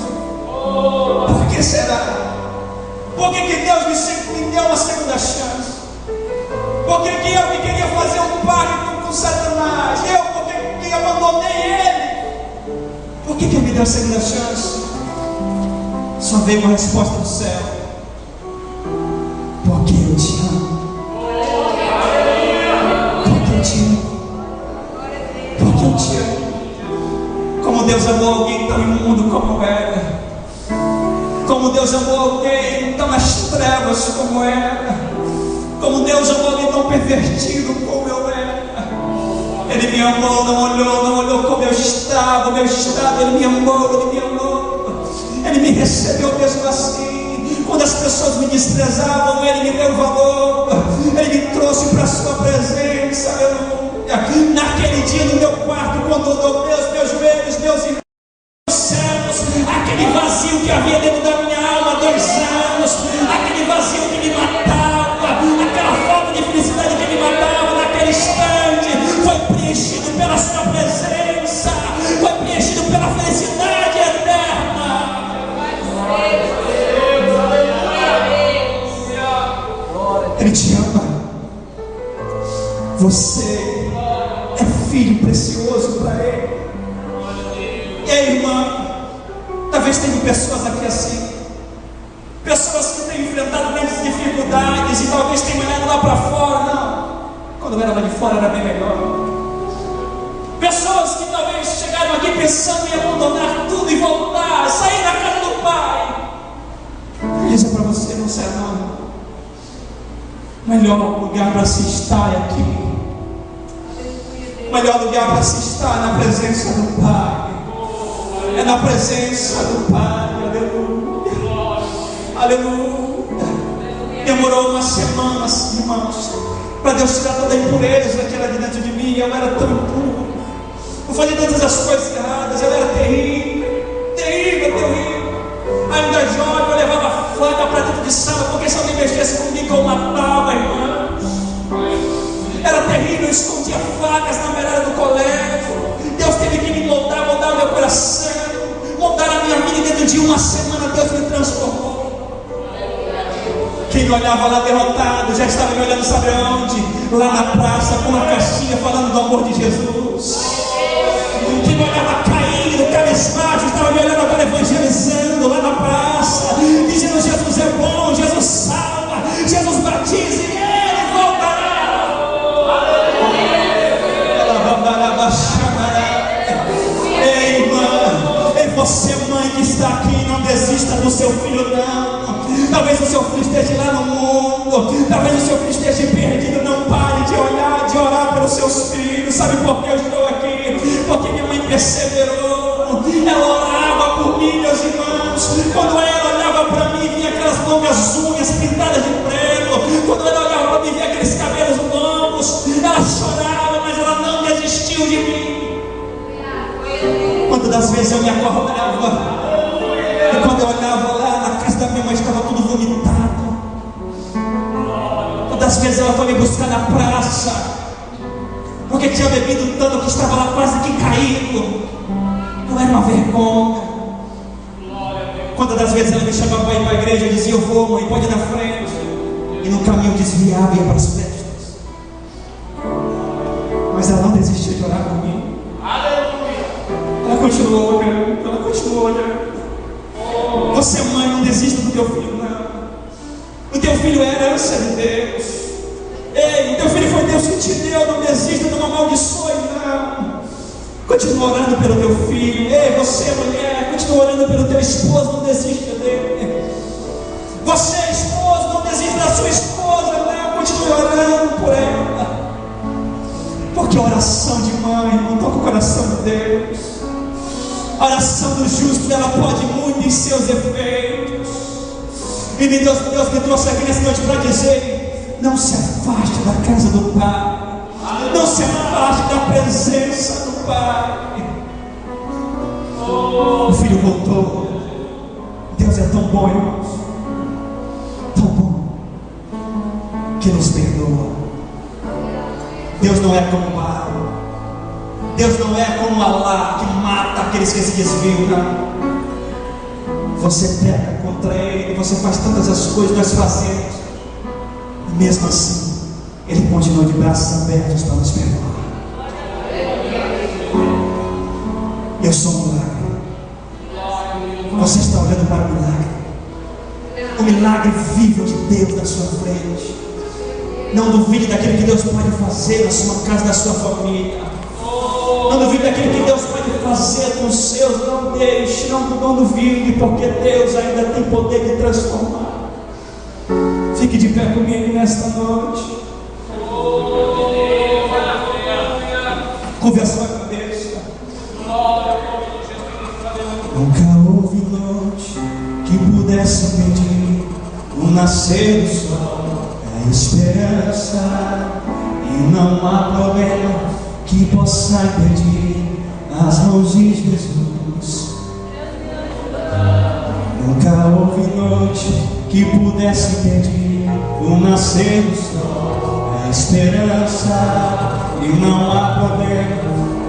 por que será? Por que Deus me deu uma segunda chance? Por que eu que queria fazer um pacto com Satanás, porque que abandonei ele? Por que me deu a segunda chance? Só veio uma resposta do céu: porque eu te amo. Porque eu te amo. Porque eu te amo. Como Deus amou alguém tão imundo como era. Como Deus amou alguém tão nas trevas como era. Como Deus amou alguém tão pervertido como eu era. Ele me amou, não olhou como eu estava, o meu estado. Ele me amou. Ele me recebeu mesmo assim. Quando as pessoas me desprezavam, Ele me deu valor. Ele me trouxe para a sua presença. Aleluia. Naquele dia no meu quarto, quando eu dobrei os meus joelhos, Deus Ele te ama. Você é filho precioso para Ele. E aí, irmã, talvez tenha pessoas aqui assim, pessoas que têm enfrentado grandes dificuldades e talvez tenham olhado lá para fora. Não, quando era lá de fora era bem melhor. Pessoas que talvez chegaram aqui pensando em abandonar tudo e voltar, sair da casa do Pai. Isso é para você, não será não. Melhor lugar para se estar aqui. Melhor lugar para se estar na presença do Pai. É na presença do Pai. Aleluia. Aleluia. Demorou uma semana, irmãos, para Deus tirar toda a impureza que era de dentro de mim. Eu era tão impuro. Eu fazia todas as coisas erradas. Eu era terrível. Terrível, terrível. Ainda jovem, eu levava faca para dentro de sala, porque se alguém mexesse comigo, eu matava, irmã. Era terrível, eu escondia facas na beirada do colégio. Deus teve que me moldar o meu coração, moldar a minha vida, e dentro de uma semana Deus me transformou. Quem me olhava lá derrotado, já estava me olhando, sabe aonde? Lá na praça, com uma caixinha falando do amor de Jesus. Quem me olhava caído, cabisbaixo, estava me olhando agora evangelizando lá na praça, dizendo: Jesus é bom, Jesus salva, Jesus batiza e Ele voltará. Ei, irmã, ei, você, mãe que está aqui, não desista do seu filho, não. Talvez o seu filho esteja lá no mundo, talvez o seu filho esteja perdido. Não pare de olhar, de orar pelos seus filhos. Sabe por que eu estou aqui? Porque minha mãe perseverou. Ela orava por mim, meus irmãos. Quando ela olhava para mim, vinha aquelas longas unhas pintadas de preto. Quando ela olhava para mim, vinha aqueles cabelos longos. Ela chorava, mas ela não desistiu de mim. Quantas das vezes eu me acordava e quando eu olhava lá na casa da minha mãe, estava tudo vomitado. Quantas vezes ela foi me buscar na praça, porque tinha bebido tanto que estava lá quase que caído. Não era uma vergonha. Quantas das vezes ela me chamava para ir para a igreja, eu dizia: eu vou, mãe, pode ir na frente. E no caminho eu desviava e ia para as festas. Mas ela não desistiu de orar por mim. Ela continuou olhando, ela continuou olhando. Você, mãe, não desista do teu filho, não. O teu filho é herança de Deus. Ei, o teu filho foi Deus que te deu. Não desista, não amaldiçoe, não. Continua orando pelo teu filho. Ei, você, mulher, continua orando pelo teu esposo. Não desista dele. Você, esposo, não desista da sua esposa, não. Continue orando por ela. Porque a oração de mãe não toca o coração de Deus. A oração do justo, ela pode muito em seus efeitos. E Deus me trouxe aqui nessa noite para dizer: não se afaste da casa do Pai. Não se afaste da presença do Pai. O filho voltou. Deus é tão bom, irmãos. Tão bom que nos perdoa. Deus não é como Baal. Deus não é como Allah, que mata aqueles que se desviam, não. Você peca contra Ele, você faz tantas as coisas que nós fazemos, e mesmo assim Ele continua de braços abertos para nos perdoar. Eu sou um milagre. Você está olhando para o milagre, o milagre vivo de Deus na sua frente. Não duvide daquilo que Deus pode fazer na sua casa, na sua família. Não duvide daquilo que Deus pode fazer com os seus. Não deixe, não duvide, porque Deus ainda tem poder de transformar. Fique de pé comigo nesta noite. Curve a sua cabeça. Nunca houve noite que pudesse impedir o nascer do sol, a esperança, e não há problema que possa impedir as mãos de Jesus. Nunca houve noite que pudesse impedir o nascer do sol, a esperança, e não há problema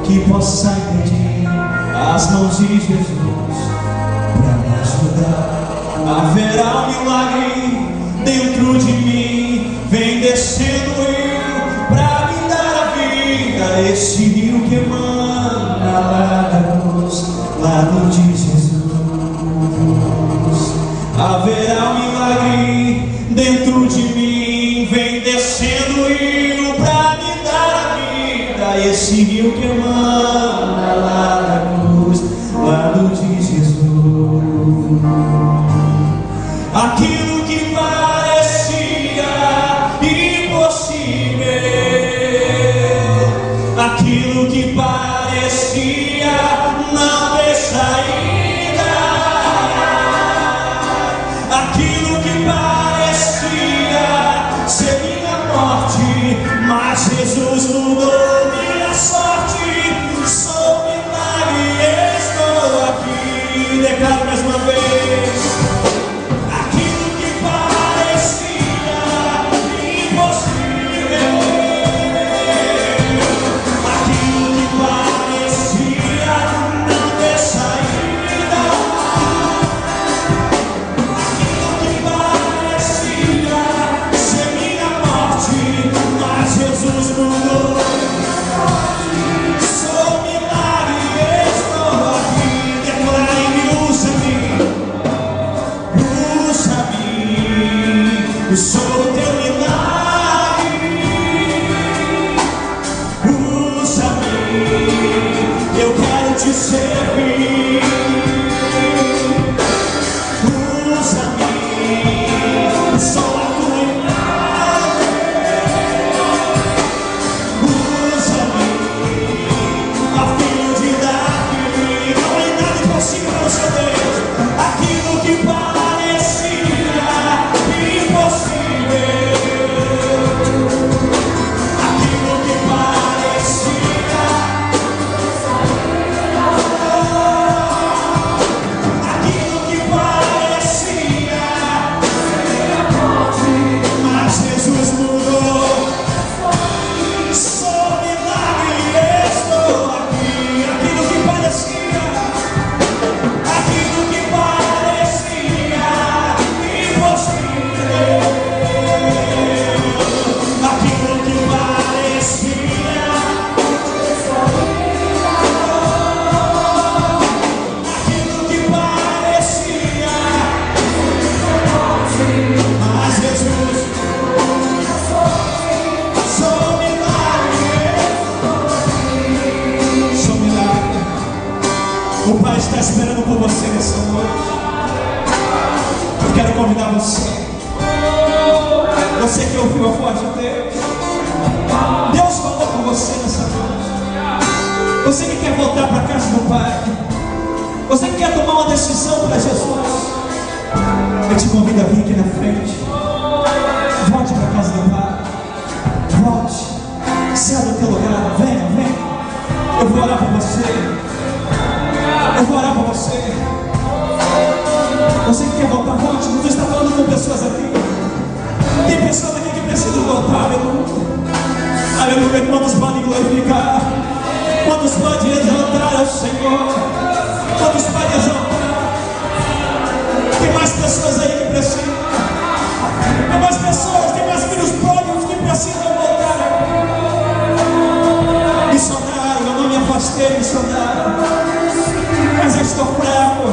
que possa impedir as mãos de Jesus para me ajudar. Haverá um milagre dentro de mim. Vem vem descendo o rio para me dar a vida. Esse rio que emana lá da cruz, lado de Jesus. Haverá um milagre dentro de mim. Vem descendo o rio para me dar a vida. Esse rio que emana lá da cruz, lado de Jesus. Aquilo que parecia impossível, aquilo que parecia não ter saída, aquilo que parecia ser minha morte, mas Jesus mudou minha sorte. Sou milagre, estou aqui. Declaro mais uma vez. Sou teu milagre, usa-me, eu quero te servir. Usa-me, sou a tua imagem. Usa-me, ó filho de Davi. Não é nada impossível para o seu Deus. Aquilo que parecia impossível, aquilo que parecia, aquilo que parecia, mas Jesus mudou. Sou milagre, estou aqui. Aquilo que parecia, aquilo que parecia impossível, aquilo que parecia, aquilo que parecia, mas Jesus, sou milagre, sou milagre. O Pai está esperando por você nessa noite. Eu quero convidar você. Você que ouviu a voz de Deus, Deus falou com você nessa noite. Você que quer voltar para a casa do Pai, você que quer tomar uma decisão para Jesus, eu te convido a vir aqui na frente. Volte para a casa do Pai. Volte. Saia do teu lugar. Venha, venha. Eu vou orar por você. Eu vou orar por você. Você que quer voltar, volte. Deus está falando com pessoas aqui. Tem pessoas aqui que precisam voltar, aleluia. Aleluia. Quantos podem glorificar? Quantos podem exaltar ao Senhor? Quantos podem exaltar? Tem mais pessoas aí que precisam. Tem mais pessoas, tem mais filhos pródigos que precisam voltar. Missionário, eu não me afastei, missionário, mas eu estou fraco.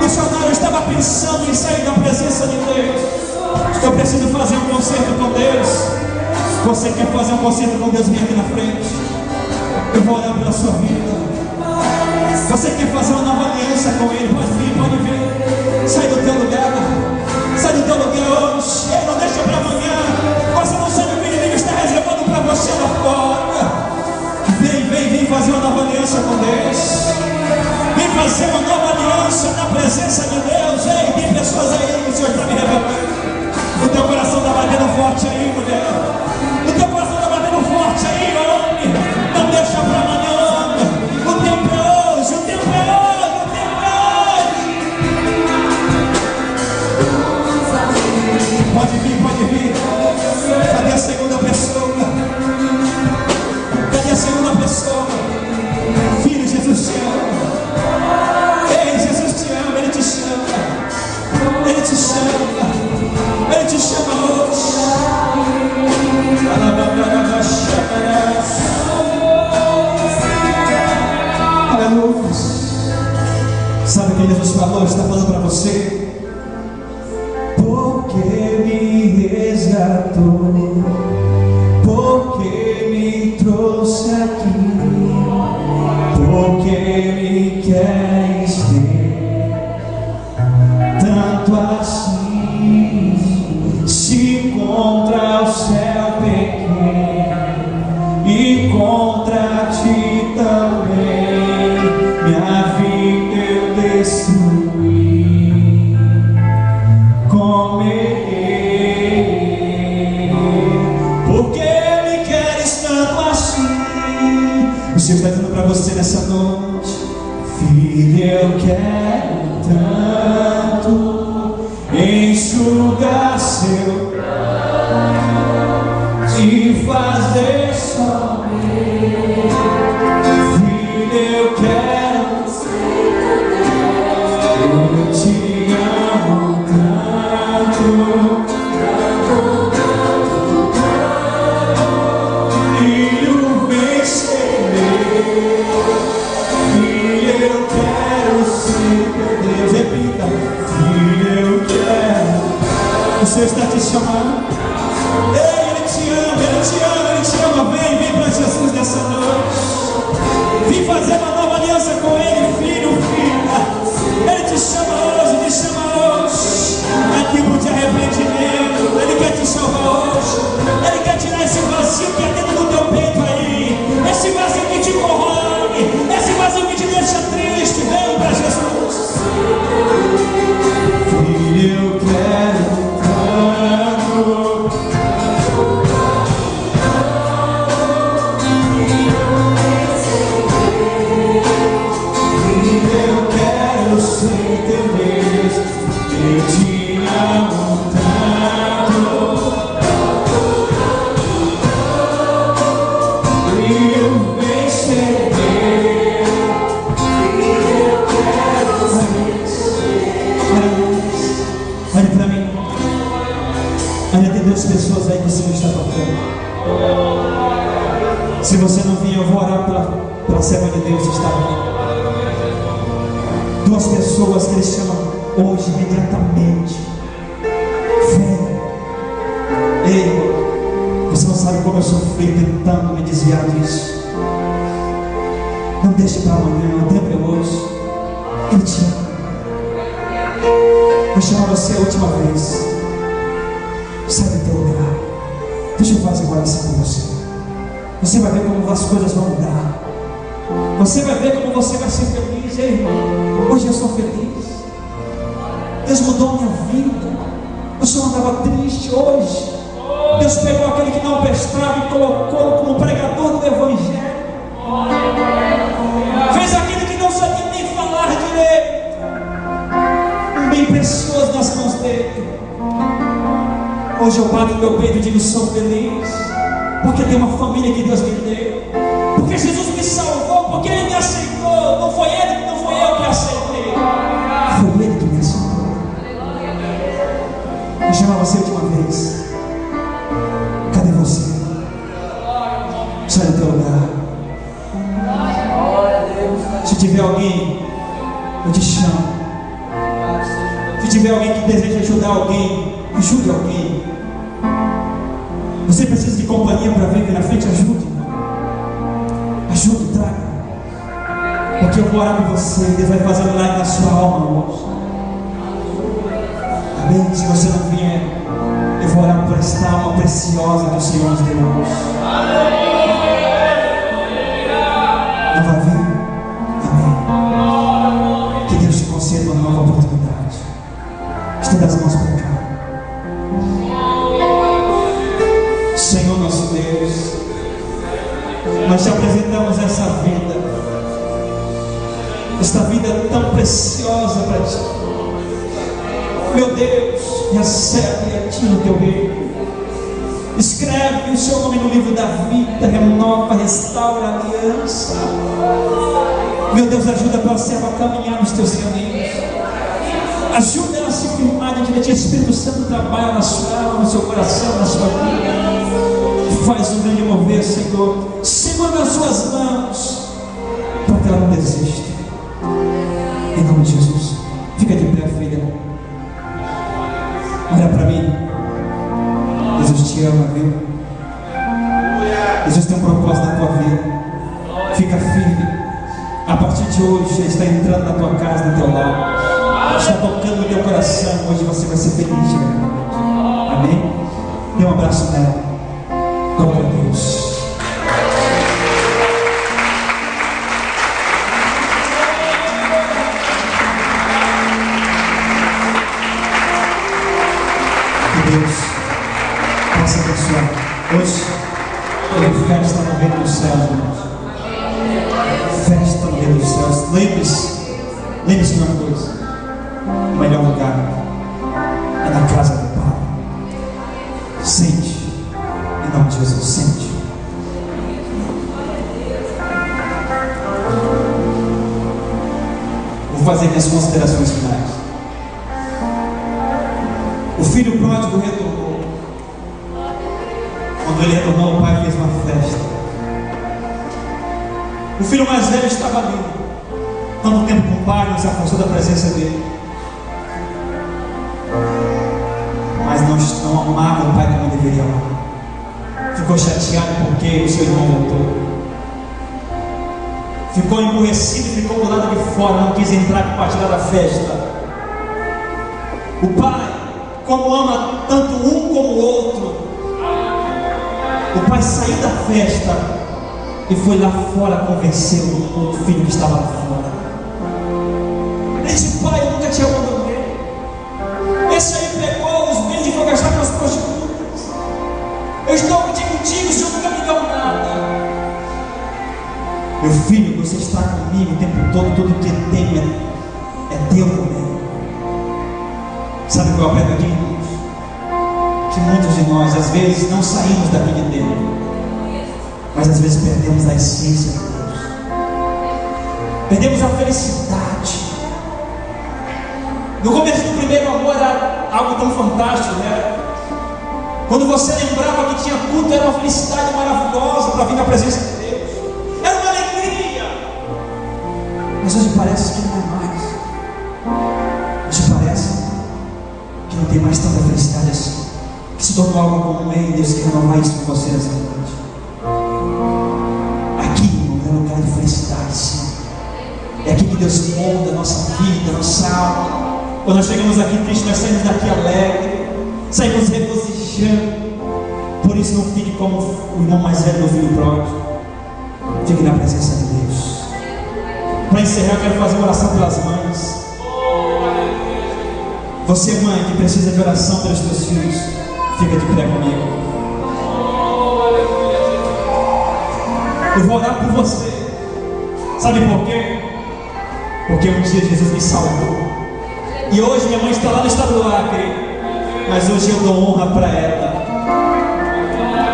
Missionário, eu estava pensando em sair da presença de Deus. Eu preciso fazer um concerto com Deus. Você quer fazer um concerto com Deus? Vem aqui na frente. Eu vou orar pela sua vida. Você quer fazer uma nova aliança com Ele? Pode vir, pode vir. Sai do teu lugar. Sai do teu lugar hoje. Não deixa para amanhã. Você não sabe o que o inimigo está reservando para você lá fora. Vem, vem, vem fazer uma nova aliança com Deus. Vem fazer uma nova aliança na presença de Deus. Ei, tem pessoas aí que o Senhor está me revelando. O teu coração está batendo forte aí, mulher. O teu coração está batendo forte aí, homem. Não deixa para amanhã. O tempo é hoje, o tempo é hoje, o tempo é hoje. Pode vir, pode vir. Cadê a segunda pessoa? Cadê a segunda pessoa? Filho, Jesus te ama. Ei, Jesus te ama, Ele te chama. Ele te chama. Ele te chama hoje. Jesus falou, está falando para você. Porque me resgatou, porque me trouxe aqui, porque me queres ter, tanto assim se contra o céu pequei e contra ti também minha vida eu destruí, comerei, porque me queres tanto assim. O Senhor está dizendo para você nessa noite: filho, eu quero tanto enxugar seu pranto e fazer sorrir. Filho, eu quero eu te amo tanto, filho, vem ser meu. Filho, eu quero ser teu Deus. Repita: filho, eu quero. O Senhor está te chamando. Ele te ama, Ele te ama, Ele te ama. Vem para Jesus nessa noite. Vem fazer uma nova aliança com Ele, filho, filha. Ele te chama hoje, te chama hoje. É tempo de arrependimento. Ele quer te salvar hoje. Ele quer tirar esse vazio que é dentro do teu peito aí. Esse vazio que te corrói, esse vazio que te deixa triste. Vem para Jesus. Filho, eu quero tanto. Eu quero ser teu Deus, eu te amo tanto, eu vencerei. Eu quero ser. Olha para mim. Ainda tem 2 pessoas aí que o Senhor está tocando. Se você não vir, eu vou orar para a serva de Deus estar aqui. 2 pessoas que Ele chama hoje imediatamente. Vem. Ei, você não sabe como eu sofri tentando me desviar disso. Não deixe para amanhã, o tempo é hoje. Ele te ama. Vou chamar você a última vez. Sai do teu lugar. Deixa eu fazer agora assim com você. Você vai ver como as coisas vão mudar. Você vai ver como você vai ser feliz. Ei, irmão, hoje eu sou feliz. Deus mudou minha vida. Eu só andava triste hoje. Deus pegou aquele que não prestava e colocou como pregador do Evangelho. Fez aquele que não sabia nem falar direito um bem precioso nas mãos dele. Hoje eu bato no meu peito e digo: sou feliz, porque tem uma família que Deus me deu, porque Jesus me salvou, porque Ele me aceitou. Não foi Ele, não foi eu que aceitei, foi Ele que me aceitou. Vou chamar você a última vez. Cadê você? Sai do teu lugar. Se tiver alguém, eu te chamo. Se tiver alguém que deseja ajudar alguém, ajude alguém. Você precisa de companhia para vir aqui na frente, ajude. Ajude, traga. Porque eu vou orar por você e Deus vai fazer um milagre na sua alma hoje. Amém? Se você não vier, eu vou orar por esta alma preciosa que o Senhor nos deu hoje. Não vai vir? Amém. Que Deus te conceda uma nova oportunidade. Estenda as mãos para cá. Senhor nosso Deus, nós te apresentamos essa vida tão preciosa para ti. Meu Deus, recebe a ti no teu reino. Escreve o seu nome no livro da vida, renova, restaura a aliança. Meu Deus, ajuda a tua serva a caminhar nos teus caminhos. Ajuda ela a se firmar diante de ti. Espírito Santo, trabalha na sua alma, no seu coração, na sua vida. Faz um grande mover, Senhor. Segura nas suas mãos, para que ela não desista. Em nome de Jesus. Olha para mim. Jesus te ama, viu? Jesus tem um propósito na tua vida. Fica firme. A partir de hoje, Ele está entrando na tua casa, no teu lar. Está tocando no teu coração. Hoje você vai ser feliz, né? Amém? Dê um abraço nela. Glória a Deus. Que Deus possa abençoar. Hoje, teve festa no reino dos céus, irmãos. Festa no reino dos céus. Lembre-se de uma coisa: o melhor lugar é na casa do Pai. Sente, em nome de Jesus, sente. Vou fazer minhas considerações finais. O filho pródigo retornou. Quando ele retornou, o pai fez uma festa. O filho mais velho estava ali. Tanto tempo com o pai, não se afastou da presença dele. Mas não amava o pai como deveria amar. Ficou chateado porque o seu irmão voltou. Ficou emburrecido, ficou do lado de fora, não quis entrar para partilhar da festa. O pai, como ama tanto um como o outro, o pai saiu da festa e foi lá fora convencer o filho que estava lá fora. Ele disse: pai, eu nunca te abandonei. Esse aí pegou os bens e foi gastar com as prostitutas. Eu estou contigo, o Senhor nunca me deu nada. Meu filho, você está comigo o tempo todo, tudo que tem é teu também. Sabe o que eu aprendo aqui, irmãos? Que muitos de nós, às vezes, não saímos daqui de dentro, mas às vezes perdemos a essência de Deus. Perdemos a felicidade. No começo do primeiro amor era algo tão fantástico, né? Quando você lembrava que tinha culto, era uma felicidade maravilhosa para vir na presença de Deus. Era uma alegria. Mas hoje parece que não é mais. Hoje parece que não tem mais tanta felicidade assim. Que se tornou algo comum. E Deus quer renovar isso com você nessa noite. Aqui, irmão, é lugar de felicidade, sim. É aqui que Deus molda a nossa vida, a nossa alma. Quando nós chegamos aqui tristes, nós saímos daqui alegre, saímos regozijando. Por isso, não fique como o irmão mais velho do filho pródigo. Fique na presença de Deus. Para encerrar, eu quero fazer uma oração pelas mães. Você, mãe, que precisa de oração pelos teus filhos, fica de pé comigo. Eu vou orar por você. Sabe por quê? Porque um dia Jesus me salvou. E hoje minha mãe está lá no estado do Acre. Mas hoje eu dou honra para ela.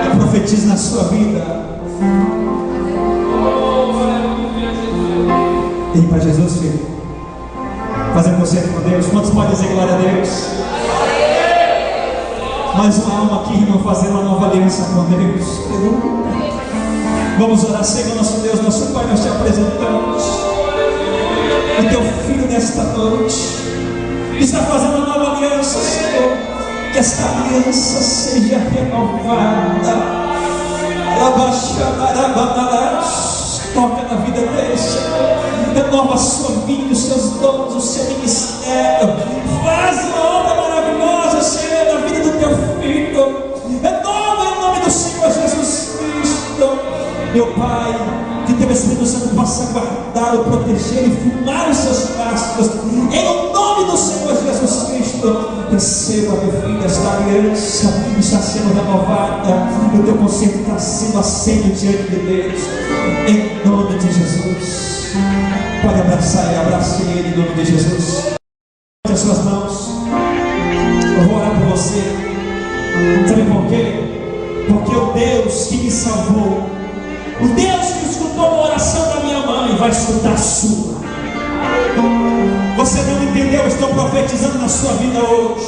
Eu profetizo na sua vida. E para Jesus, filho, fazendo você com Deus. Quantos podem dizer glória a Deus? Mais uma alma aqui, irmão, fazendo uma nova aliança com Deus. Vamos orar. Senhor, nosso Deus, nosso Pai, nós te apresentamos o teu filho nesta noite. Está fazendo uma nova aliança, Senhor. Que esta aliança seja renovada. Toca na vida dele, Senhor. Renova a sua vida, os seus dons, o seu ministério. Faz uma obra maravilhosa, Senhor, na vida do teu filho. Renova em nome do Senhor Jesus Cristo. Meu Pai, que teu Espírito Santo possa guardá-lo, proteger e firmar os seus passos. Em nome do Senhor Jesus Cristo, receba, meu filho, esta aliança está sendo renovada. O teu conserto está sendo aceito diante de Deus. Em nome de Jesus. Pode abraçar ele, abrace ele em nome de Jesus. As suas mãos. Eu vou orar por você. Sabe por quê? Porque o Deus que me salvou, o Deus que escutou a oração da minha mãe, vai escutar a sua. Você não entendeu? Eu estou profetizando na sua vida hoje.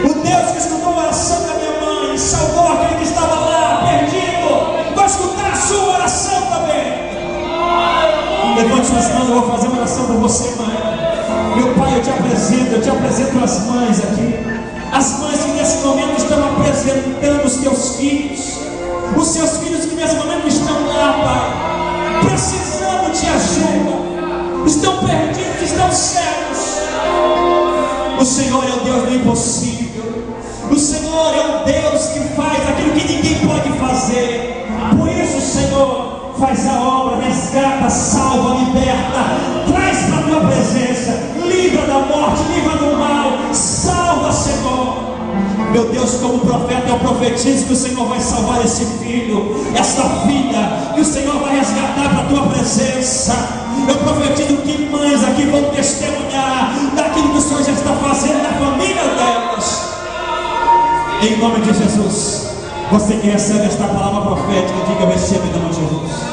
O Deus que escutou a oração da minha mãe, salvou aquele que estava lá, perdido, vai escutar a sua oração também. Levante suas mãos, eu vou fazer uma oração por você, mãe. Meu Pai, eu te apresento as mães aqui. Senhor é o Deus do impossível. O Senhor é um Deus que faz aquilo que ninguém pode fazer. Por isso, Senhor, faz a obra, resgata, salva, liberta, traz para a tua presença, livra da morte, livra do mal, salva, Senhor. Meu Deus, como profeta, eu profetizo que o Senhor vai salvar esse filho, essa filha, que o Senhor vai resgatar para a tua presença. Eu profetizo que mães aqui vão testemunhar daquilo que o Senhor já está fazendo na família delas. Em nome de Jesus. Você que recebe esta palavra profética, diga: eu recebo em nome de Jesus.